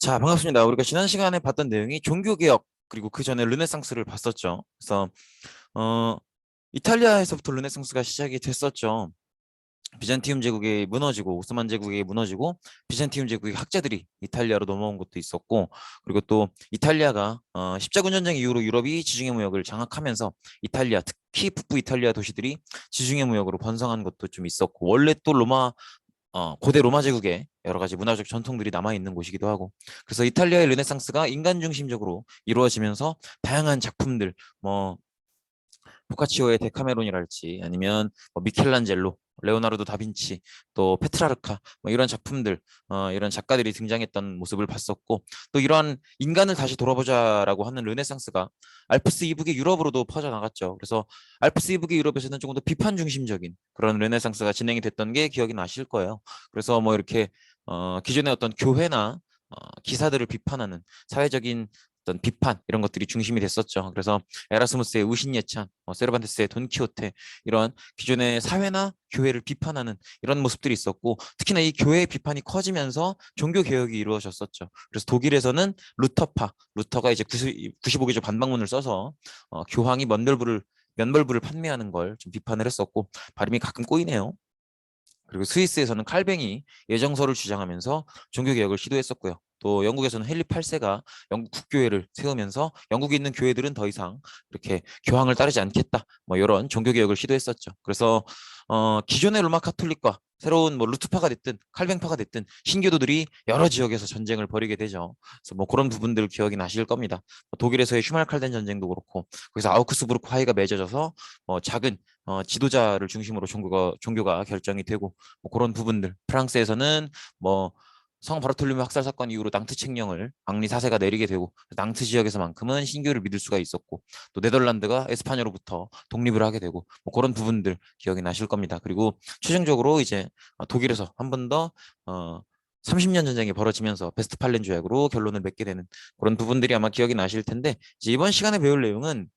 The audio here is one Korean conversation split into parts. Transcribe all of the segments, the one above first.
자, 반갑습니다. 우리가 지난 시간에 봤던 내용이 종교개혁, 그리고 그 전에 르네상스를 봤었죠. 그래서, 어, 이탈리아에서부터 르네상스가 시작이 됐었죠. 비잔티움 제국이 무너지고, 오스만 제국이 무너지고, 비잔티움 제국의 학자들이 이탈리아로 넘어온 것도 있었고, 그리고 또 이탈리아가, 십자군 전쟁 이후로 유럽이 지중해 무역을 장악하면서 이탈리아, 특히 북부 이탈리아 도시들이 지중해 무역으로 번성한 것도 좀 있었고, 원래 또 고대 로마 제국의 여러 가지 문화적 전통들이 남아 있는 곳이기도 하고, 그래서 이탈리아의 르네상스가 인간 중심적으로 이루어지면서 다양한 작품들, 뭐 보카치오의 데카메론이랄지 아니면 뭐 미켈란젤로, 레오나르도 다빈치, 또 페트라르카, 뭐 이런 작품들, 이런 작가들이 등장했던 모습을 봤었고, 또 이러한 인간을 다시 돌아보자라고 하는 르네상스가 알프스 이북의 유럽으로도 퍼져나갔죠. 그래서 알프스 이북의 유럽에서는 조금 더 비판 중심적인 그런 르네상스가 진행이 됐던 게 기억이 나실 거예요. 그래서 뭐 이렇게 기존의 어떤 교회나 기사들을 비판하는 사회적인 어떤 비판 이런 것들이 중심이 됐었죠. 그래서 에라스무스의 우신예찬, 세르반테스의 돈키호테, 이런 기존의 사회나 교회를 비판하는 이런 모습들이 있었고, 특히나 이 교회의 비판이 커지면서 종교 개혁이 이루어졌었죠. 그래서 독일에서는 루터가 이제 95개조 반박문을 써서 교황이 면벌부를 판매하는 걸 좀 비판을 했었고, 발음이 가끔 꼬이네요. 그리고 스위스에서는 칼뱅이 예정서를 주장하면서 종교개혁을 시도했었고요. 또 영국에서는 헨리 8세가 영국 국교회를 세우면서 영국에 있는 교회들은 더 이상 이렇게 교황을 따르지 않겠다, 뭐 이런 종교개혁을 시도했었죠. 그래서 기존의 로마 카톨릭과 새로운 뭐 루트파가 됐든 칼뱅파가 됐든 신교도들이 여러 지역에서 전쟁을 벌이게 되죠. 그래서 뭐 그런 부분들 기억이 나실 겁니다. 독일에서의 슈말칼덴 전쟁도 그렇고, 거기서 아우크스부르크 화의가 맺어져서 작은 지도자를 중심으로 종교가 결정이 되고, 뭐 그런 부분들. 프랑스에서는 뭐 성 바르톨로메 학살 사건 이후로 낭트 책령을 앙리 4세가 내리게 되고, 낭트 지역에서만큼은 신교를 믿을 수가 있었고, 또 네덜란드가 에스파냐로부터 독립을 하게 되고, 뭐 그런 부분들 기억이 나실 겁니다. 그리고 최종적으로 이제 독일에서 한 번 더 30년 전쟁이 벌어지면서 베스트팔렌 조약으로 결론을 맺게 되는 그런 부분들이 아마 기억이 나실 텐데, 이제 이번 시간에 배울 내용은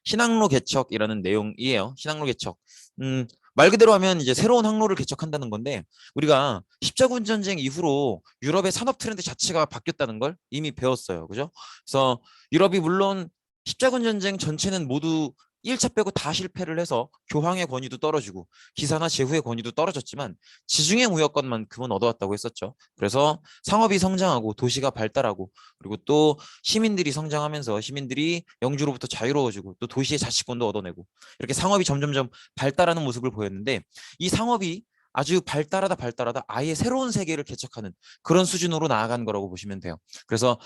신항로 개척이라는 내용이에요. 신항로 개척. 말 그대로 하면 이제 새로운 항로를 개척한다는 건데, 우리가 십자군 전쟁 이후로 유럽의 산업 트렌드 자체가 바뀌었다는 걸 이미 배웠어요. 그죠? 그래서 유럽이 물론 십자군 전쟁 전체는 모두 1차 빼고 다 실패를 해서 교황의 권위도 떨어지고 기사나 제후의 권위도 떨어졌지만 지중해 무역권만큼은 얻어왔다고 했었죠. 그래서 상업이 성장하고 도시가 발달하고, 그리고 또 시민들이 성장하면서 시민들이 영주로부터 자유로워지고, 또 도시의 자치권도 얻어내고, 이렇게 상업이 점점점 발달하는 모습을 보였는데, 이 상업이 아주 발달하다 아예 새로운 세계를 개척하는 그런 수준으로 나아간 거라고 보시면 돼요. 그래서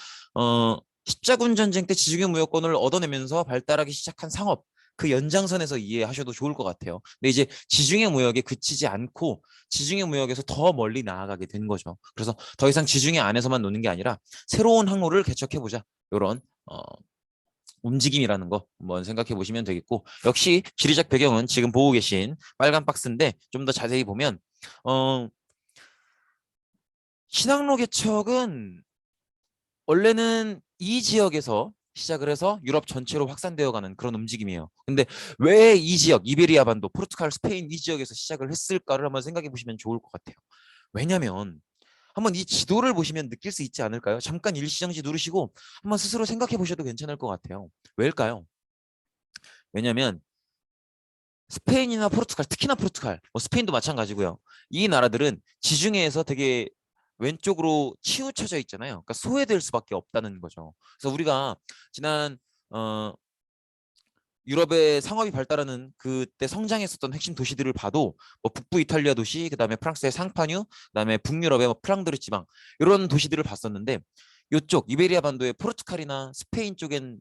십자군 전쟁 때 지중해 무역권을 얻어내면서 발달하기 시작한 상업, 그 연장선에서 이해하셔도 좋을 것 같아요. 근데 이제 지중해 무역에 그치지 않고 지중해 무역에서 더 멀리 나아가게 된 거죠. 그래서 더 이상 지중해 안에서만 노는 게 아니라 새로운 항로를 개척해보자, 이런 움직임이라는 거 한번 생각해 보시면 되겠고, 역시 지리적 배경은 지금 보고 계신 빨간 박스인데, 좀 더 자세히 보면 어, 신항로 개척은 원래는 이 지역에서 시작을 해서 유럽 전체로 확산되어 가는 그런 움직임이에요. 근데 왜 이 지역, 이베리아 반도, 포르투갈, 스페인 이 지역에서 시작을 했을까를 한번 생각해 보시면 좋을 것 같아요. 왜냐하면 한번 이 지도를 보시면 느낄 수 있지 않을까요? 잠깐 일시정지 누르시고 한번 스스로 생각해 보셔도 괜찮을 것 같아요. 왜일까요? 왜냐하면 스페인이나 포르투갈, 특히나 포르투갈, 뭐 스페인도 마찬가지고요. 이 나라들은 지중해에서 되게 왼쪽으로 치우쳐져 있잖아요. 그러니까 소외될 수밖에 없다는 거죠. 그래서 우리가 지난 유럽의 상업이 발달하는 그때 성장했었던 핵심 도시들을 봐도, 뭐 북부 이탈리아 도시, 그다음에 프랑스의 상파뉴, 그다음에 북유럽의 뭐 프랑드르 지방, 이런 도시들을 봤었는데, 이쪽 이베리아 반도의 포르투갈이나 스페인 쪽엔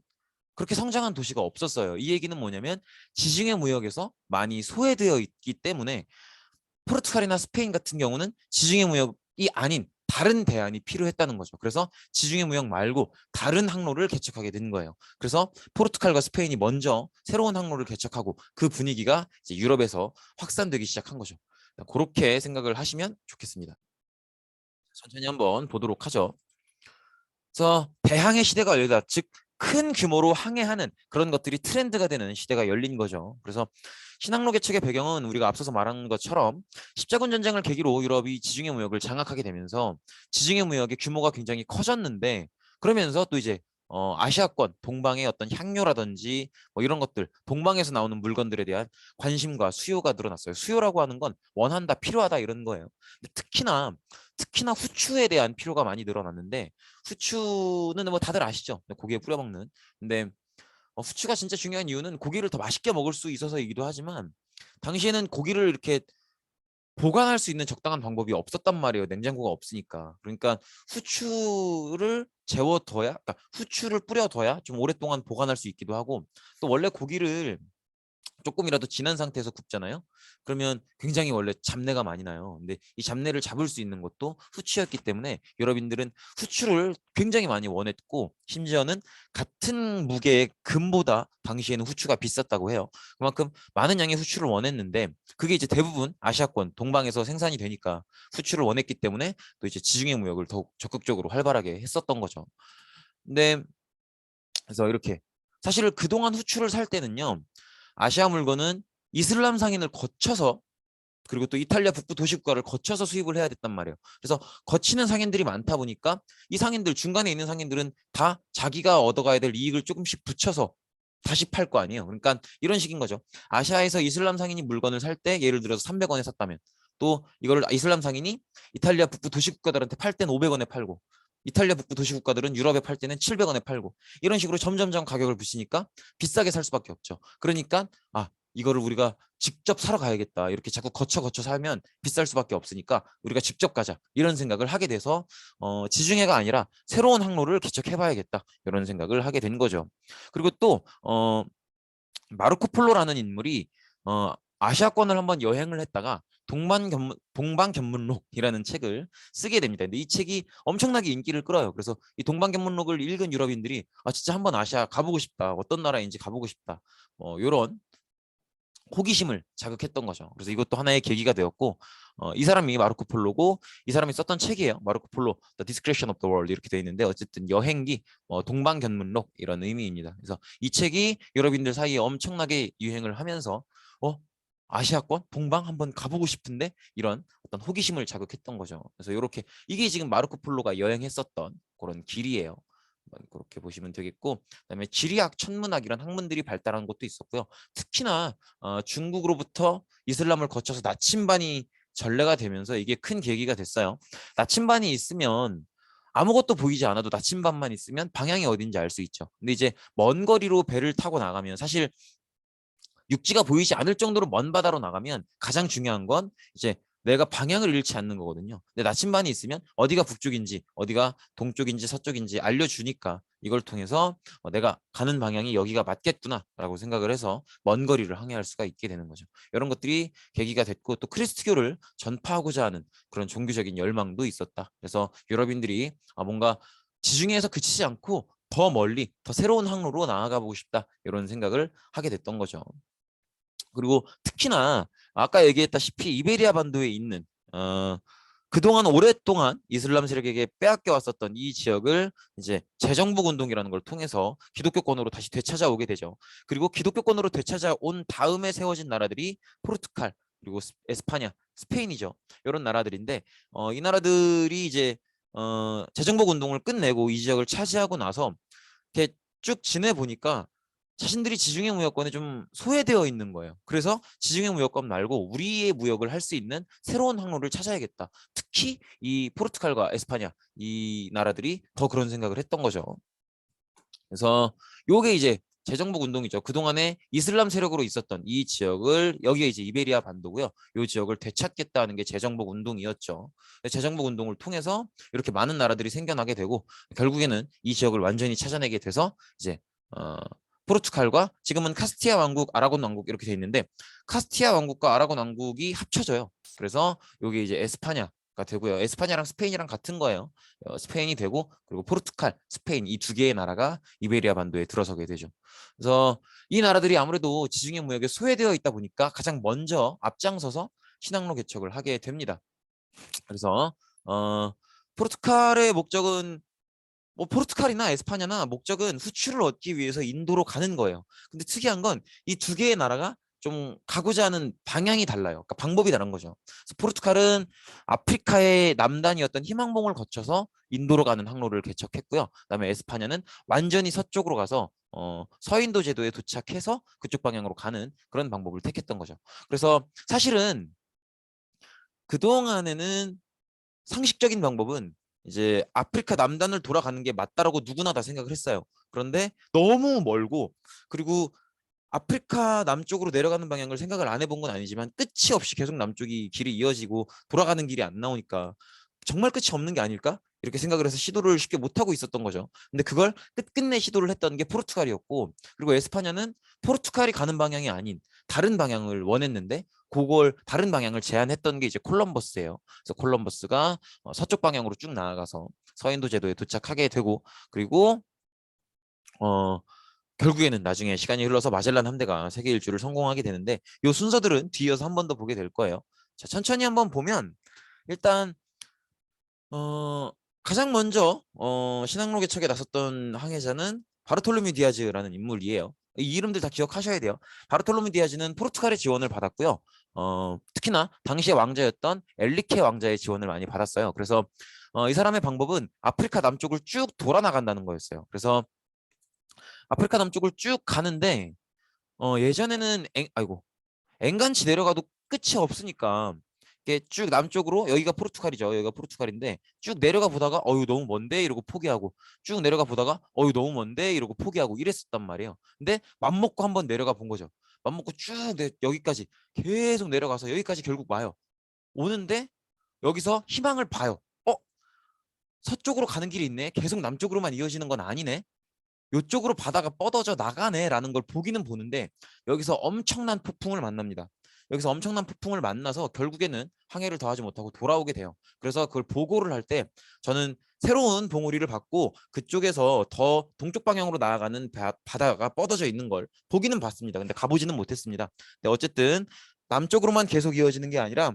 그렇게 성장한 도시가 없었어요. 이 얘기는 뭐냐면 지중해 무역에서 많이 소외되어 있기 때문에 포르투갈이나 스페인 같은 경우는 지중해 무역이 아닌 다른 대안이 필요했다는 거죠. 그래서 지중해 무역 말고 다른 항로를 개척하게 된 거예요. 그래서 포르투갈과 스페인이 먼저 새로운 항로를 개척하고, 그 분위기가 이제 유럽에서 확산되기 시작한 거죠. 그렇게 생각을 하시면 좋겠습니다. 천천히 한번 보도록 하죠. 그래서 대항해 시대가 열리다, 즉 큰 규모로 항해하는 그런 것들이 트렌드가 되는 시대가 열린 거죠. 그래서 신항로 개척의 배경은 우리가 앞서서 말한 것처럼 십자군 전쟁을 계기로 유럽이 지중해 무역을 장악하게 되면서 지중해 무역의 규모가 굉장히 커졌는데, 그러면서 또 이제 아시아권 동방의 어떤 향료라든지 뭐 이런 것들, 동방에서 나오는 물건들에 대한 관심과 수요가 늘어났어요. 수요라고 하는 건 원한다, 필요하다 이런 거예요. 특히나 후추에 대한 필요가 많이 늘어났는데, 후추는 뭐 다들 아시죠? 고기에 뿌려 먹는. 근데 후추가 진짜 중요한 이유는 고기를 더 맛있게 먹을 수 있어서이기도 하지만, 당시에는 고기를 이렇게 보관할 수 있는 적당한 방법이 없었단 말이에요. 냉장고가 없으니까. 그러니까 후추를 재워둬야, 그러니까 후추를 뿌려둬야 좀 오랫동안 보관할 수 있기도 하고, 또 원래 고기를 조금이라도 진한 상태에서 굽잖아요. 그러면 굉장히 원래 잡내가 많이 나요. 근데 이 잡내를 잡을 수 있는 것도 후추였기 때문에 여러분들은 후추를 굉장히 많이 원했고, 심지어는 같은 무게의 금보다 당시에는 후추가 비쌌다고 해요. 그만큼 많은 양의 후추를 원했는데, 그게 이제 대부분 아시아권 동방에서 생산이 되니까 후추를 원했기 때문에 또 이제 지중해 무역을 더욱 적극적으로 활발하게 했었던 거죠. 근데 그래서 이렇게, 사실 그동안 후추를 살 때는요, 아시아 물건은 이슬람 상인을 거쳐서, 그리고 또 이탈리아 북부 도시 국가를 거쳐서 수입을 해야 됐단 말이에요. 그래서 거치는 상인들이 많다 보니까 이 상인들, 중간에 있는 상인들은 다 자기가 얻어가야 될 이익을 조금씩 붙여서 다시 팔 거 아니에요. 그러니까 이런 식인 거죠. 아시아에서 이슬람 상인이 물건을 살 때 예를 들어서 300원에 샀다면, 또 이걸 이슬람 상인이 이탈리아 북부 도시 국가들한테 팔 때는 500원에 팔고, 이탈리아 북부 도시 국가들은 유럽에 팔 때는 700원에 팔고, 이런 식으로 점점점 가격을 붙이니까 비싸게 살 수밖에 없죠. 그러니까 이거를 우리가 직접 사러 가야겠다, 이렇게 자꾸 거쳐 살면 비쌀 수밖에 없으니까 우리가 직접 가자, 이런 생각을 하게 돼서 지중해가 아니라 새로운 항로를 개척해봐야겠다, 이런 생각을 하게 된 거죠. 그리고 또 마르코 폴로라는 인물이 아시아권을 한번 여행을 했다가 동방견문록이라는 책을 쓰게 됩니다. 근데 이 책이 엄청나게 인기를 끌어요. 그래서 이 동방견문록을 읽은 유럽인들이 진짜 한번 아시아 가보고 싶다, 어떤 나라인지 가보고 싶다, 이런 호기심을 자극했던 거죠. 그래서 이것도 하나의 계기가 되었고, 이 사람이 마르코 폴로고, 이 사람이 썼던 책이에요. 마르코 폴로, The Description of the World 이렇게 되어 있는데, 어쨌든 여행기, 동방견문록 이런 의미입니다. 그래서 이 책이 여러분들 사이에 엄청나게 유행을 하면서 아시아권, 동방 한번 가보고 싶은데, 이런 어떤 호기심을 자극했던 거죠. 그래서 이렇게, 이게 지금 마르코 폴로가 여행했었던 그런 길이에요. 그렇게 보시면 되겠고, 그다음에 지리학, 천문학 이런 학문들이 발달한 것도 있었고요. 특히나 중국으로부터 이슬람을 거쳐서 나침반이 전래가 되면서 이게 큰 계기가 됐어요. 나침반이 있으면 아무것도 보이지 않아도 나침반만 있으면 방향이 어딘지 알 수 있죠. 근데 이제 먼 거리로 배를 타고 나가면, 사실 육지가 보이지 않을 정도로 먼 바다로 나가면 가장 중요한 건 이제 내가 방향을 잃지 않는 거거든요. 근데 나침반이 있으면 어디가 북쪽인지 어디가 동쪽인지 서쪽인지 알려주니까, 이걸 통해서 내가 가는 방향이 여기가 맞겠구나라고 생각을 해서 먼 거리를 항해할 수가 있게 되는 거죠. 이런 것들이 계기가 됐고, 또 크리스트교를 전파하고자 하는 그런 종교적인 열망도 있었다. 그래서 유럽인들이 뭔가 지중해에서 그치지 않고 더 멀리, 더 새로운 항로로 나아가 보고 싶다, 이런 생각을 하게 됐던 거죠. 그리고 특히나 아까 얘기했다시피 이베리아 반도에 있는 그동안 오랫동안 이슬람 세력에게 빼앗겨 왔었던 이 지역을 이제 재정복 운동이라는 걸 통해서 기독교권으로 다시 되찾아오게 되죠. 그리고 기독교권으로 되찾아온 다음에 세워진 나라들이 포르투갈, 그리고 에스파냐, 스페인이죠. 이런 나라들인데, 이 나라들이 이제 재정복 운동을 끝내고 이 지역을 차지하고 나서 이렇게 쭉 지내 보니까 자신들이 지중해 무역권에 좀 소외되어 있는 거예요. 그래서 지중해 무역권 말고 우리의 무역을 할 수 있는 새로운 항로를 찾아야겠다. 특히 이 포르투갈과 에스파냐, 이 나라들이 더 그런 생각을 했던 거죠. 그래서 요게 이제 재정복 운동이죠. 그동안에 이슬람 세력으로 있었던 이 지역을, 여기가 이제 이베리아 반도고요. 이 지역을 되찾겠다는 게 재정복 운동이었죠. 재정복 운동을 통해서 이렇게 많은 나라들이 생겨나게 되고, 결국에는 이 지역을 완전히 찾아내게 돼서 이제 포르투갈과, 지금은 카스티아 왕국, 아라곤 왕국 이렇게 돼 있는데, 카스티아 왕국과 아라곤 왕국이 합쳐져요. 그래서 여기 이제 에스파냐가 되고요. 에스파냐랑 스페인이랑 같은 거예요. 스페인이 되고, 그리고 포르투갈, 스페인 이 두 개의 나라가 이베리아 반도에 들어서게 되죠. 그래서 이 나라들이 아무래도 지중해 무역에 소외되어 있다 보니까 가장 먼저 앞장서서 신항로 개척을 하게 됩니다. 그래서 포르투갈의 목적은 뭐 포르투갈이나 에스파냐나 목적은 수출을 얻기 위해서 인도로 가는 거예요. 근데 특이한 건 이 두 개의 나라가 좀 가고자 하는 방향이 달라요. 그러니까 방법이 다른 거죠. 그래서 포르투갈은 아프리카의 남단이었던 희망봉을 거쳐서 인도로 가는 항로를 개척했고요. 그다음에 에스파냐는 완전히 서쪽으로 가서 서인도 제도에 도착해서 그쪽 방향으로 가는 그런 방법을 택했던 거죠. 그래서 사실은 그동안에는 상식적인 방법은 이제 아프리카 남단을 돌아가는 게 맞다라고 누구나 다 생각을 했어요. 그런데 너무 멀고, 그리고 아프리카 남쪽으로 내려가는 방향을 생각을 안 해본 건 아니지만 끝이 없이 계속 남쪽이 길이 이어지고 돌아가는 길이 안 나오니까 정말 끝이 없는 게 아닐까? 이렇게 생각을 해서 시도를 쉽게 못하고 있었던 거죠. 근데 그걸 끝끝내 시도를 했던 게 포르투갈이었고, 그리고 에스파냐는 포르투갈이 가는 방향이 아닌 다른 방향을 원했는데 그걸 다른 방향을 제안했던 게 이제 콜럼버스예요. 그래서 콜럼버스가 서쪽 방향으로 쭉 나아가서 서인도 제도에 도착하게 되고, 그리고 어 결국에는 나중에 시간이 흘러서 마젤란 함대가 세계 일주를 성공하게 되는데, 이 순서들은 뒤이어서 한 번 더 보게 될 거예요. 자, 천천히 한번 보면 일단 어, 가장 먼저 신항로 개척에 나섰던 항해자는 바르톨로뮤 디아즈라는 인물이에요. 이 이름들 다 기억하셔야 돼요. 바르톨로뮤 디아즈는 포르투갈의 지원을 받았고요. 특히나 당시의 왕자였던 엘리케 왕자의 지원을 많이 받았어요. 그래서 이 사람의 방법은 아프리카 남쪽을 쭉 돌아 나간다는 거였어요. 그래서 아프리카 남쪽을 쭉 가는데 예전에는 아이고 엔간치 내려가도 끝이 없으니까 이게 쭉 남쪽으로, 여기가 포르투갈이죠. 여기가 포르투갈인데 쭉 내려가 보다가 어유 너무 먼데 이러고 포기하고, 쭉 내려가 보다가 어유 너무 먼데 이러고 포기하고 이랬었단 말이에요. 근데 맘먹고 한번 내려가 본 거죠. 맘먹고 쭉 여기까지 계속 내려가서 여기까지 결국 와요. 오는데 여기서 희망을 봐요. 서쪽으로 가는 길이 있네. 계속 남쪽으로만 이어지는 건 아니네. 이쪽으로 바다가 뻗어져 나가네라는 걸 보기는 보는데 여기서 엄청난 폭풍을 만납니다. 여기서 엄청난 폭풍을 만나서 결국에는 항해를 더하지 못하고 돌아오게 돼요. 그래서 그걸 보고를 할 때 저는 새로운 봉우리를 받고 그쪽에서 더 동쪽 방향으로 나아가는 바다가 뻗어져 있는 걸 보기는 봤습니다. 근데 가보지는 못했습니다. 근데 어쨌든 남쪽으로만 계속 이어지는 게 아니라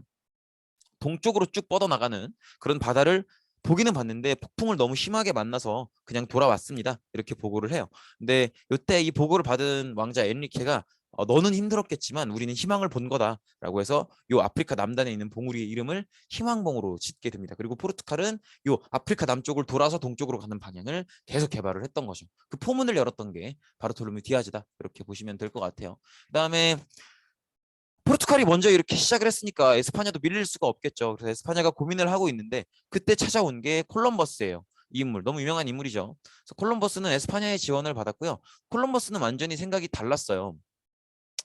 동쪽으로 쭉 뻗어나가는 그런 바다를 보기는 봤는데 폭풍을 너무 심하게 만나서 그냥 돌아왔습니다. 이렇게 보고를 해요. 근데 이때 이 보고를 받은 왕자 엔리케가 너는 힘들었겠지만 우리는 희망을 본 거다라고 해서 요 아프리카 남단에 있는 봉우리의 이름을 희망봉으로 짓게 됩니다. 그리고 포르투갈은 요 아프리카 남쪽을 돌아서 동쪽으로 가는 방향을 계속 개발을 했던 거죠. 그 포문을 열었던 게 바르톨로뮤 디아즈다. 이렇게 보시면 될 것 같아요. 그다음에 포르투갈이 먼저 이렇게 시작을 했으니까 에스파냐도 밀릴 수가 없겠죠. 그래서 에스파냐가 고민을 하고 있는데 그때 찾아온 게 콜럼버스예요. 이 인물, 너무 유명한 인물이죠. 그래서 콜럼버스는 에스파냐의 지원을 받았고요. 콜럼버스는 완전히 생각이 달랐어요.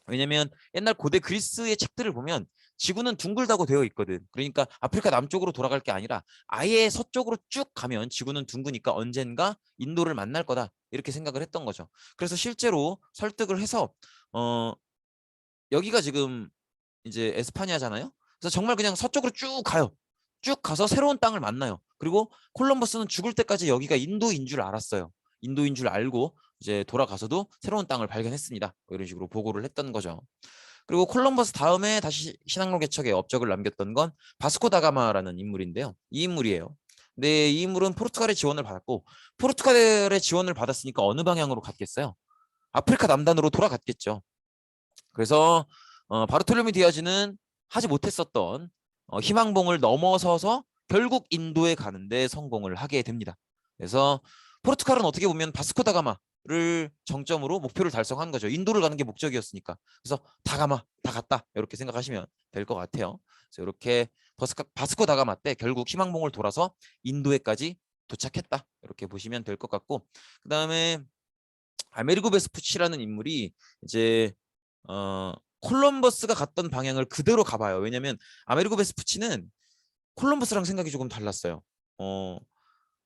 왜냐면 옛날 고대 그리스의 책들을 보면 지구는 둥글다고 되어 있거든. 그러니까 아프리카 남쪽으로 돌아갈 게 아니라 아예 서쪽으로 쭉 가면 지구는 둥그니까 언젠가 인도를 만날 거다. 이렇게 생각을 했던 거죠. 그래서 실제로 설득을 해서 어, 여기가 지금 이제 에스파냐잖아요. 그래서 정말 그냥 서쪽으로 쭉 가요. 쭉 가서 새로운 땅을 만나요. 그리고 콜럼버스는 죽을 때까지 여기가 인도인 줄 알았어요. 인도인 줄 알고 이제 돌아가서도 새로운 땅을 발견했습니다. 뭐 이런 식으로 보고를 했던 거죠. 그리고 콜럼버스 다음에 다시 신항로 개척에 업적을 남겼던 건 바스코 다가마라는 인물인데요. 이 인물이에요. 근데 이 인물은 포르투갈의 지원을 받았고, 포르투갈의 지원을 받았으니까 어느 방향으로 갔겠어요? 아프리카 남단으로 돌아갔겠죠. 그래서 바르톨로메 디아즈는 하지 못했었던 희망봉을 넘어서서 결국 인도에 가는데 성공을 하게 됩니다. 그래서 포르투갈은 어떻게 보면 바스코 다가마를 정점으로 목표를 달성한 거죠. 인도를 가는 게 목적이었으니까. 그래서 다가마, 다 갔다 이렇게 생각하시면 될 것 같아요. 그래서 이렇게 바스코 다가마 때 결국 희망봉을 돌아서 인도에까지 도착했다 이렇게 보시면 될 것 같고, 그 다음에 아메리고 베스푸치라는 인물이 이제 어, 콜럼버스가 갔던 방향을 그대로 가봐요. 왜냐면 아메리고 베스푸치는 콜럼버스랑 생각이 조금 달랐어요. 어,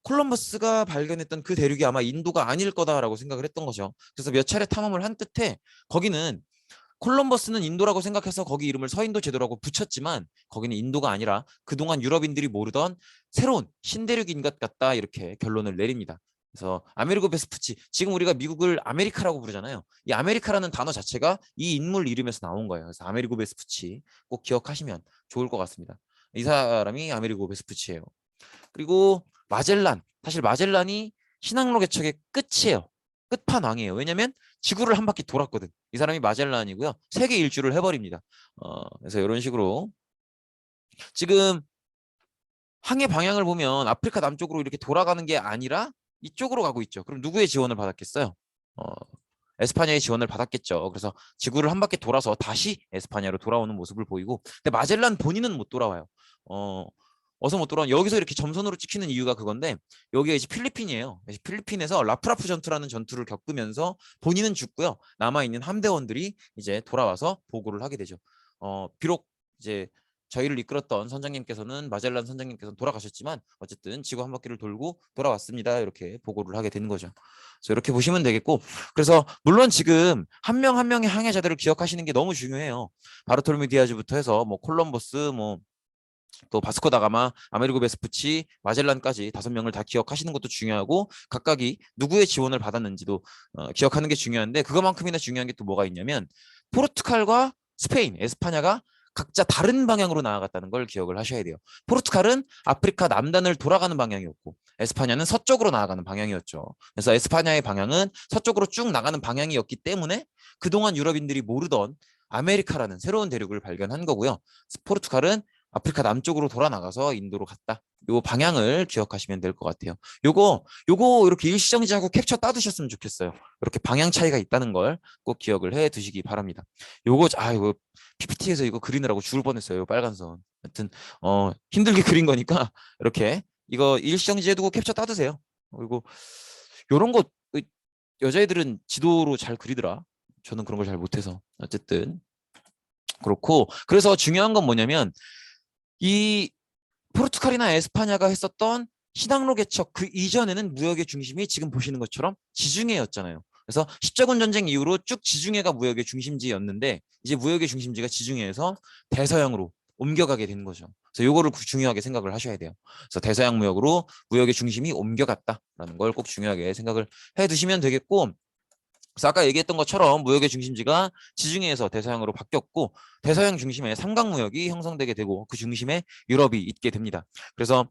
콜럼버스가 발견했던 그 대륙이 아마 인도가 아닐 거다라고 생각을 했던 거죠. 그래서 몇 차례 탐험을 한 끝에 거기는 콜럼버스는 인도라고 생각해서 거기 이름을 서인도 제도라고 붙였지만 거기는 인도가 아니라 그동안 유럽인들이 모르던 새로운 신대륙인 것 같다 이렇게 결론을 내립니다. 그래서 아메리고 베스푸치, 지금 우리가 미국을 아메리카라고 부르잖아요. 이 아메리카라는 단어 자체가 이 인물 이름에서 나온 거예요. 그래서 아메리고 베스푸치 꼭 기억하시면 좋을 것 같습니다. 이 사람이 아메리고 베스푸치예요. 그리고 마젤란, 사실 마젤란이 신항로 개척의 끝이에요. 끝판왕이에요. 왜냐면 지구를 한 바퀴 돌았거든. 이 사람이 마젤란이고요. 세계 일주를 해버립니다. 그래서 이런 식으로 지금 항해 방향을 보면 아프리카 남쪽으로 이렇게 돌아가는 게 아니라 이쪽으로 가고 있죠. 그럼 누구의 지원을 받았겠어요? 어, 에스파냐의 지원을 받았겠죠. 그래서 지구를 한 바퀴 돌아서 다시 에스파냐로 돌아오는 모습을 보이고, 근데 마젤란 본인은 못 돌아와요. 어서 못 돌아온 여기서 이렇게 점선으로 찍히는 이유가 그건데, 여기가 이제 필리핀이에요. 필리핀에서 라프라프 전투라는 전투를 겪으면서 본인은 죽고요. 남아 있는 함대원들이 이제 돌아와서 보고를 하게 되죠. 비록 이제 저희를 이끌었던 선장님께서는 마젤란 선장님께서는 돌아가셨지만 어쨌든 지구 한 바퀴를 돌고 돌아왔습니다. 이렇게 보고를 하게 되는 거죠. 그래서 이렇게 보시면 되겠고, 그래서 물론 지금 한 명 한 명의 항해자들을 기억하시는 게 너무 중요해요. 바르톨메 디아즈부터 해서 뭐 콜럼버스, 뭐 또 바스코 다가마, 아메리고 베스푸치, 마젤란까지 5명을 다 기억하시는 것도 중요하고, 각각이 누구의 지원을 받았는지도 기억하는 게 중요한데, 그것만큼이나 중요한 게 또 뭐가 있냐면 포르투갈과 스페인, 에스파냐가 각자 다른 방향으로 나아갔다는 걸 기억을 하셔야 돼요. 포르투갈은 아프리카 남단을 돌아가는 방향이었고 에스파냐는 서쪽으로 나아가는 방향이었죠. 그래서 에스파냐의 방향은 서쪽으로 쭉 나가는 방향이었기 때문에 그동안 유럽인들이 모르던 아메리카라는 새로운 대륙을 발견한 거고요. 포르투갈은 아프리카 남쪽으로 돌아 나가서 인도로 갔다. 요 방향을 기억하시면 될 것 같아요. 요거 이렇게 일시정지하고 캡처 따두셨으면 좋겠어요. 이렇게 방향 차이가 있다는 걸 꼭 기억을 해 두시기 바랍니다. 이거 PPT에서 이거 그리느라고 죽을 뻔했어요. 빨간 선. 하여튼 힘들게 그린 거니까 이렇게 이거 일시정지 해두고 캡처 따두세요. 그리고 요런 거 여자애들은 지도로 잘 그리더라. 저는 그런 걸 잘 못해서. 어쨌든 그렇고, 그래서 중요한 건 뭐냐면 이 포르투갈이나 에스파냐가 했었던 신항로 개척 그 이전에는 무역의 중심이 지금 보시는 것처럼 지중해였잖아요. 그래서 십자군 전쟁 이후로 쭉 지중해가 무역의 중심지였는데 이제 무역의 중심지가 지중해에서 대서양으로 옮겨가게 된 거죠. 그래서 요거를 중요하게 생각을 하셔야 돼요. 그래서 대서양 무역으로 무역의 중심이 옮겨갔다라는 걸 꼭 중요하게 생각을 해 두시면 되겠고, 그래서 아까 얘기했던 것처럼 무역의 중심지가 지중해에서 대서양으로 바뀌었고 대서양 중심에 삼각무역이 형성되게 되고 그 중심에 유럽이 있게 됩니다. 그래서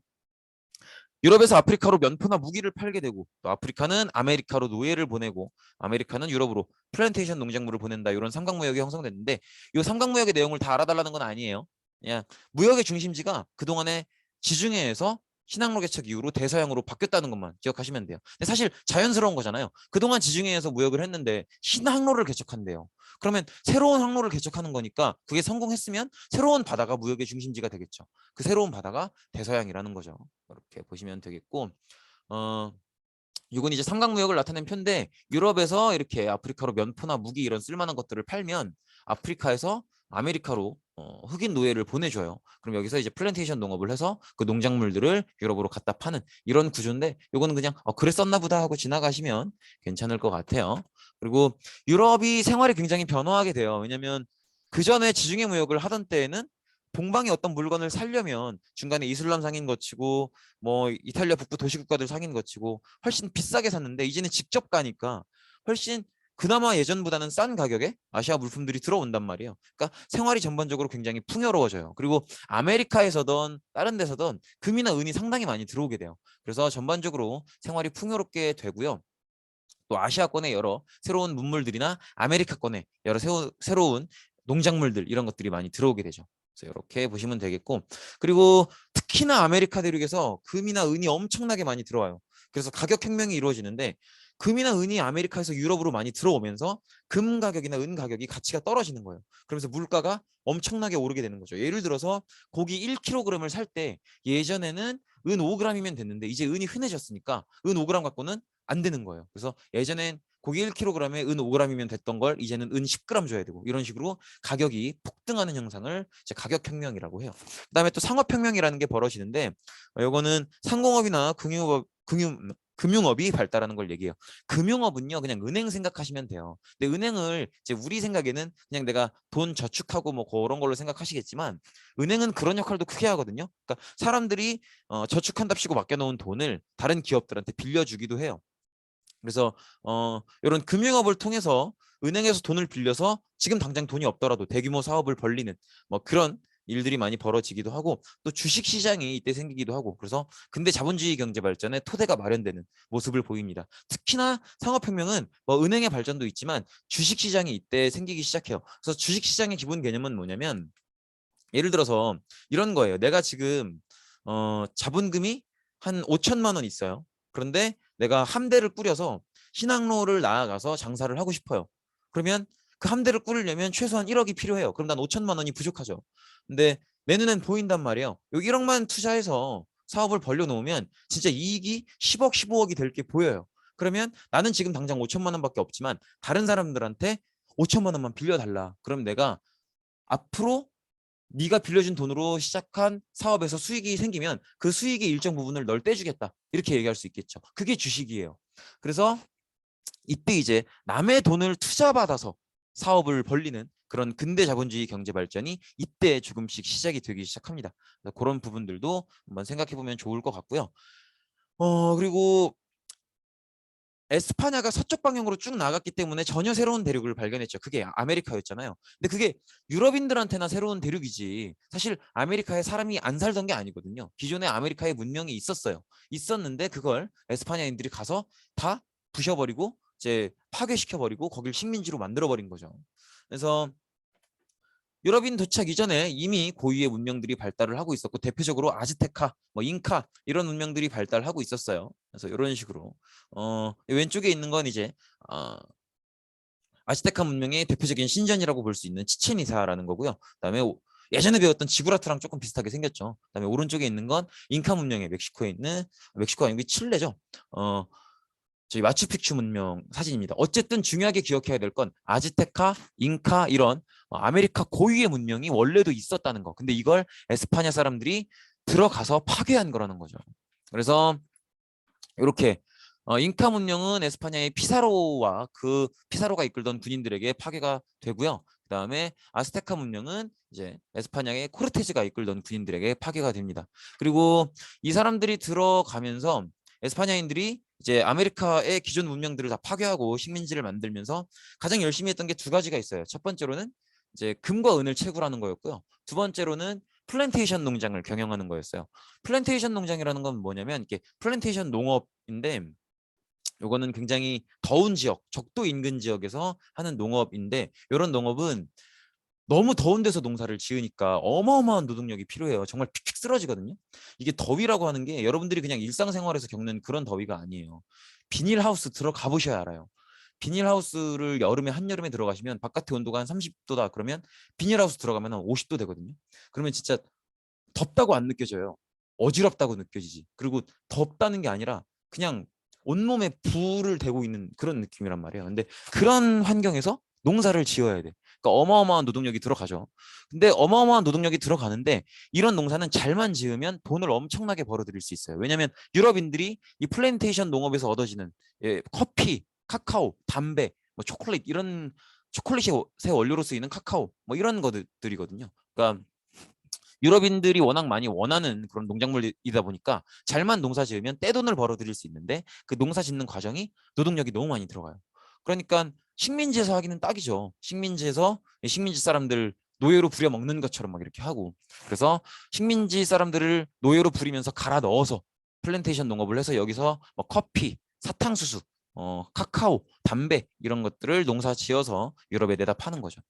유럽에서 아프리카로 면포나 무기를 팔게 되고 또 아프리카는 아메리카로 노예를 보내고 아메리카는 유럽으로 플랜테이션 농작물을 보낸다. 이런 삼각무역이 형성됐는데 이 삼각무역의 내용을 다 알아달라는 건 아니에요. 그냥 무역의 중심지가 그동안에 지중해에서 신항로 개척 이후로 대서양으로 바뀌었다는 것만 기억하시면 돼요. 근데 사실 자연스러운 거잖아요. 그동안 지중해에서 무역을 했는데 신항로를 개척한대요. 그러면 새로운 항로를 개척하는 거니까 그게 성공했으면 새로운 바다가 무역의 중심지가 되겠죠. 그 새로운 바다가 대서양이라는 거죠. 이렇게 보시면 되겠고, 이건 이제 삼각무역을 나타낸 표인데 유럽에서 이렇게 아프리카로 면포나 무기 이런 쓸만한 것들을 팔면 아프리카에서 아메리카로 흑인 노예를 보내줘요. 그럼 여기서 이제 플랜테이션 농업을 해서 그 농작물들을 유럽으로 갖다 파는 이런 구조인데, 이거는 그냥 그랬었나 보다 하고 지나가시면 괜찮을 것 같아요. 그리고 유럽이 생활이 굉장히 변화하게 돼요. 왜냐하면 그 전에 지중해 무역을 하던 때에는 동방의 어떤 물건을 살려면 중간에 이슬람 상인 거치고 뭐 이탈리아 북부 도시국가들 상인 거치고 훨씬 비싸게 샀는데 이제는 직접 가니까 훨씬 그나마 예전보다는 싼 가격에 아시아 물품들이 들어온단 말이에요. 그러니까 생활이 전반적으로 굉장히 풍요로워져요. 그리고 아메리카에서든 다른 데서든 금이나 은이 상당히 많이 들어오게 돼요. 그래서 전반적으로 생활이 풍요롭게 되고요. 또 아시아권의 여러 새로운 문물들이나 아메리카권의 여러 새로운 농작물들 이런 것들이 많이 들어오게 되죠. 그래서 이렇게 보시면 되겠고, 그리고 특히나 아메리카 대륙에서 금이나 은이 엄청나게 많이 들어와요. 그래서 가격 혁명이 이루어지는데 금이나 은이 아메리카에서 유럽으로 많이 들어오면서 금 가격이나 은 가격이 가치가 떨어지는 거예요. 그러면서 물가가 엄청나게 오르게 되는 거죠. 예를 들어서 고기 1kg을 살 때 예전에는 은 5g이면 됐는데 이제 은이 흔해졌으니까 은 5g 갖고는 안 되는 거예요. 그래서 예전엔 고기 1kg에 은 5g이면 됐던 걸 이제는 은 10g 줘야 되고 이런 식으로 가격이 폭등하는 현상을 이제 가격혁명이라고 해요. 그다음에 또 상업혁명이라는 게 벌어지는데 이거는 상공업이나 금융업이 발달하는 걸 얘기해요. 금융업은요 그냥 은행 생각하시면 돼요. 근데 은행을 이제 우리 생각에는 그냥 내가 돈 저축하고 뭐 그런 걸로 생각하시겠지만 은행은 그런 역할도 크게 하거든요. 그러니까 사람들이 저축한답시고 맡겨놓은 돈을 다른 기업들한테 빌려주기도 해요. 그래서 이런 금융업을 통해서 은행에서 돈을 빌려서 지금 당장 돈이 없더라도 대규모 사업을 벌리는 뭐 그런 일들이 많이 벌어지기도 하고 또 주식 시장이 이때 생기기도 하고 그래서 근대 자본주의 경제 발전의 토대가 마련되는 모습을 보입니다. 특히나 산업혁명은 뭐 은행의 발전도 있지만 주식 시장이 이때 생기기 시작해요. 그래서 주식 시장의 기본 개념은 뭐냐면 예를 들어서 이런 거예요. 내가 지금 자본금이 한 5천만 원 있어요. 그런데 내가 함대를 꾸려서 신항로를 나아가서 장사를 하고 싶어요. 그러면 그 함대를 꾸리려면 최소한 1억이 필요해요. 그럼 난 5천만 원이 부족하죠. 근데 내 눈엔 보인단 말이에요. 여기 1억만 투자해서 사업을 벌려놓으면 진짜 이익이 10억, 15억이 될 게 보여요. 그러면 나는 지금 당장 5천만 원밖에 없지만 다른 사람들한테 5천만 원만 빌려달라. 그럼 내가 앞으로 네가 빌려준 돈으로 시작한 사업에서 수익이 생기면 그 수익의 일정 부분을 널 떼주겠다. 이렇게 얘기할 수 있겠죠. 그게 주식이에요. 그래서 이때 이제 남의 돈을 투자받아서 사업을 벌리는 그런 근대 자본주의 경제 발전이 이때 조금씩 시작이 되기 시작합니다. 그런 부분들도 한번 생각해 보면 좋을 것 같고요. 그리고 에스파냐가 서쪽 방향으로 쭉 나갔기 때문에 전혀 새로운 대륙을 발견했죠. 그게 아메리카였잖아요. 근데 그게 유럽인들한테나 새로운 대륙이지 사실 아메리카에 사람이 안 살던 게 아니거든요. 기존에 아메리카에 문명이 있었어요. 있었는데 그걸 에스파냐인들이 가서 다 부셔버리고 이제 파괴시켜버리고 거길 식민지로 만들어버린 거죠. 그래서 유럽인 도착 이전에 이미 고유의 문명들이 발달을 하고 있었고 대표적으로 아즈테카, 뭐 잉카 이런 문명들이 발달하고 있었어요. 그래서 이런 식으로 왼쪽에 있는 건 이제 아즈테카 문명의 대표적인 신전이라고 볼 수 있는 치첸이사라는 거고요. 그다음에 예전에 배웠던 지구라트랑 조금 비슷하게 생겼죠. 그다음에 오른쪽에 있는 건 잉카 문명의 멕시코에 있는 멕시코 아니고 칠레죠. 저희 마추픽추 문명 사진입니다. 어쨌든 중요하게 기억해야 될 건 아즈테카, 잉카 이런 아메리카 고유의 문명이 원래도 있었다는 거. 근데 이걸 에스파냐 사람들이 들어가서 파괴한 거라는 거죠. 그래서 이렇게 잉카 문명은 에스파냐의 피사로와 그 피사로가 이끌던 군인들에게 파괴가 되고요. 그다음에 아스테카 문명은 이제 에스파냐의 코르테즈가 이끌던 군인들에게 파괴가 됩니다. 그리고 이 사람들이 들어가면서 에스파냐인들이 이제 아메리카의 기존 문명들을 다 파괴하고 식민지를 만들면서 가장 열심히 했던 게 두 가지가 있어요. 첫 번째로는 이제 금과 은을 채굴하는 거였고요. 두 번째로는 플랜테이션 농장을 경영하는 거였어요. 플랜테이션 농장이라는 건 뭐냐면 이게 플랜테이션 농업인데 요거는 굉장히 더운 지역, 적도 인근 지역에서 하는 농업인데 이런 농업은 너무 더운 데서 농사를 지으니까 어마어마한 노동력이 필요해요. 정말 픽픽 쓰러지거든요. 이게 더위라고 하는 게 여러분들이 그냥 일상생활에서 겪는 그런 더위가 아니에요. 비닐하우스 들어가 보셔야 알아요. 비닐하우스를 여름에 한여름에 들어가시면 바깥의 온도가 한 30도다 그러면 비닐하우스 들어가면 한 50도 되거든요. 그러면 진짜 덥다고 안 느껴져요. 어지럽다고 느껴지지. 그리고 덥다는 게 아니라 그냥 온몸에 불을 대고 있는 그런 느낌이란 말이에요. 근데 그런 환경에서 농사를 지어야 돼. 그러니까 어마어마한 노동력이 들어가죠. 근데 어마어마한 노동력이 들어가는데 이런 농사는 잘만 지으면 돈을 엄청나게 벌어들일 수 있어요. 왜냐하면 유럽인들이 이 플랜테이션 농업에서 얻어지는 커피, 카카오, 담배, 뭐 초콜릿 이런 초콜릿의 원료로 쓰이는 카카오 뭐 이런 것들이거든요. 그러니까 유럽인들이 워낙 많이 원하는 그런 농작물이다 보니까 잘만 농사 지으면 떼돈을 벌어들일 수 있는데 그 농사 짓는 과정이 노동력이 너무 많이 들어가요. 그러니까 식민지에서 하기는 딱이죠. 식민지에서 식민지 사람들 노예로 부려먹는 것처럼 막 이렇게 하고 그래서 식민지 사람들을 노예로 부리면서 갈아 넣어서 플랜테이션 농업을 해서 여기서 뭐 커피, 사탕수수, 카카오, 담배 이런 것들을 농사 지어서 유럽에 내다 파는 거죠.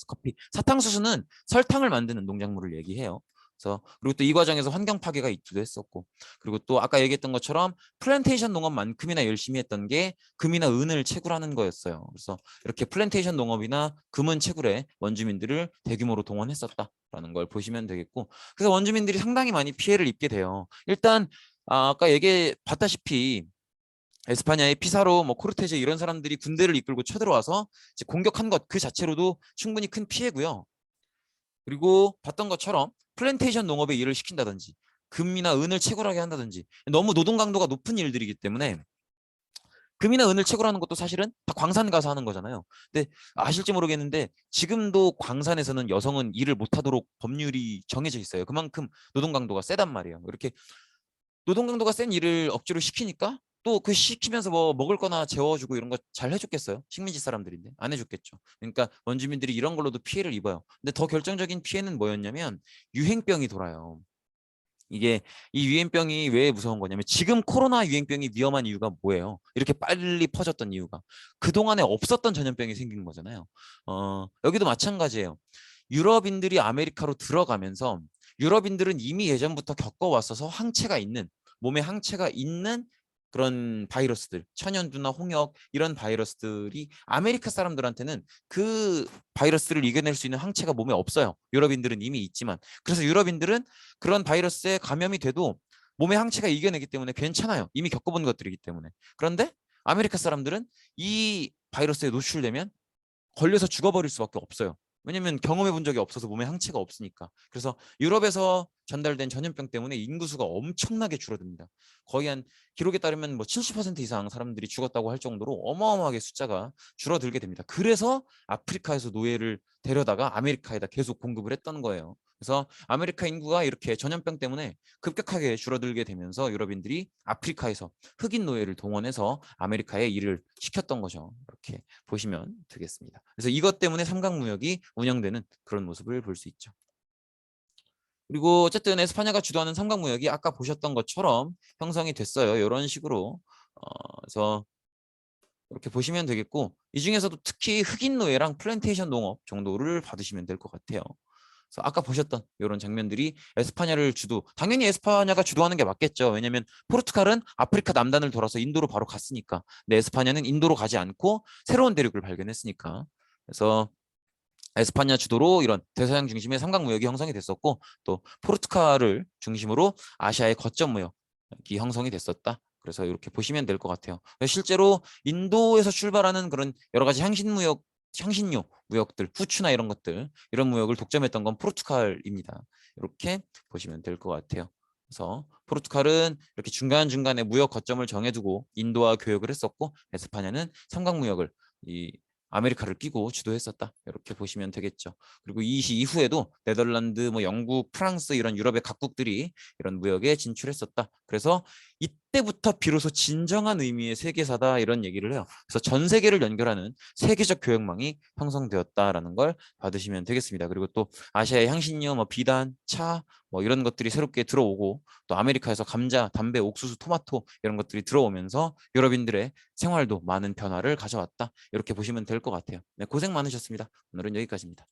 커피. 사탕수수는 설탕을 만드는 농작물을 얘기해요. 그래서 그리고 또 이 과정에서 환경 파괴가 있기도 했었고 그리고 또 아까 얘기했던 것처럼 플랜테이션 농업만큼이나 열심히 했던 게 금이나 은을 채굴하는 거였어요. 그래서 이렇게 플랜테이션 농업이나 금은 채굴에 원주민들을 대규모로 동원했었다라는 걸 보시면 되겠고 그래서 원주민들이 상당히 많이 피해를 입게 돼요. 일단 아까 얘기해 봤다시피 에스파냐의 피사로, 뭐 코르테즈 이런 사람들이 군대를 이끌고 쳐들어와서 이제 공격한 것 그 자체로도 충분히 큰 피해고요. 그리고 봤던 것처럼 플랜테이션 농업에 일을 시킨다든지 금이나 은을 채굴하게 한다든지 너무 노동 강도가 높은 일들이기 때문에 금이나 은을 채굴하는 것도 사실은 다 광산 가서 하는 거잖아요. 근데 아실지 모르겠는데 지금도 광산에서는 여성은 일을 못하도록 법률이 정해져 있어요. 그만큼 노동 강도가 세단 말이에요. 이렇게 노동 강도가 센 일을 억지로 시키니까 또 그 시키면서 뭐 먹을 거나 재워주고 이런 거 잘 해줬겠어요? 식민지 사람들인데 안 해줬겠죠. 그러니까 원주민들이 이런 걸로도 피해를 입어요. 근데 더 결정적인 피해는 뭐였냐면 유행병이 돌아요. 이게 이 유행병이 왜 무서운 거냐면 지금 코로나 유행병이 위험한 이유가 뭐예요? 이렇게 빨리 퍼졌던 이유가 그동안에 없었던 전염병이 생긴 거잖아요. 여기도 마찬가지예요. 유럽인들이 아메리카로 들어가면서 유럽인들은 이미 예전부터 겪어왔어서 항체가 있는 몸에 항체가 있는 그런 바이러스들, 천연두나 홍역 이런 바이러스들이 아메리카 사람들한테는 그 바이러스를 이겨낼 수 있는 항체가 몸에 없어요. 유럽인들은 이미 있지만. 그래서 유럽인들은 그런 바이러스에 감염이 돼도 몸에 항체가 이겨내기 때문에 괜찮아요. 이미 겪어본 것들이기 때문에. 그런데 아메리카 사람들은 이 바이러스에 노출되면 걸려서 죽어버릴 수밖에 없어요. 왜냐면 경험해 본 적이 없어서 몸에 항체가 없으니까. 그래서 유럽에서 전달된 전염병 때문에 인구수가 엄청나게 줄어듭니다. 거의 한 기록에 따르면 뭐 70% 이상 사람들이 죽었다고 할 정도로 어마어마하게 숫자가 줄어들게 됩니다. 그래서 아프리카에서 노예를 데려다가 아메리카에다 계속 공급을 했던 거예요. 그래서 아메리카 인구가 이렇게 전염병 때문에 급격하게 줄어들게 되면서 유럽인들이 아프리카에서 흑인 노예를 동원해서 아메리카에 일을 시켰던 거죠. 이렇게 보시면 되겠습니다. 그래서 이것 때문에 삼각무역이 운영되는 그런 모습을 볼 수 있죠. 그리고 어쨌든 에스파냐가 주도하는 삼각무역이 아까 보셨던 것처럼 형성이 됐어요. 이런 식으로. 그래서 이렇게 보시면 되겠고 이 중에서도 특히 흑인 노예랑 플랜테이션 농업 정도를 받으시면 될 것 같아요. 그래서 아까 보셨던 이런 장면들이 에스파냐를 당연히 에스파냐가 주도하는 게 맞겠죠. 왜냐하면 포르투갈은 아프리카 남단을 돌아서 인도로 바로 갔으니까. 근데 에스파냐는 인도로 가지 않고 새로운 대륙을 발견했으니까. 그래서 에스파냐 주도로 이런 대서양 중심의 삼각무역이 형성이 됐었고 또 포르투갈을 중심으로 아시아의 거점 무역이 형성이 됐었다. 그래서 이렇게 보시면 될 것 같아요. 실제로 인도에서 출발하는 그런 여러 가지 향신료 무역들, 후추나 이런 것들, 이런 무역을 독점했던 건 포르투갈입니다. 이렇게 보시면 될 것 같아요. 그래서 포르투갈은 이렇게 중간중간에 무역 거점을 정해두고 인도와 교역을 했었고 에스파냐는 삼각무역을 이 아메리카를 끼고 주도했었다. 이렇게 보시면 되겠죠. 그리고 이 이후에도 네덜란드, 뭐 영국, 프랑스 이런 유럽의 각국들이 이런 무역에 진출했었다. 그래서 이때부터 비로소 진정한 의미의 세계사다 이런 얘기를 해요. 그래서 전 세계를 연결하는 세계적 교역망이 형성되었다라는 걸 받으시면 되겠습니다. 그리고 또 아시아의 향신료, 뭐 비단, 차, 뭐 이런 것들이 새롭게 들어오고 또 아메리카에서 감자, 담배, 옥수수, 토마토 이런 것들이 들어오면서 유럽인들의 생활도 많은 변화를 가져왔다. 이렇게 보시면 될 것 같아요. 네, 고생 많으셨습니다. 오늘은 여기까지입니다.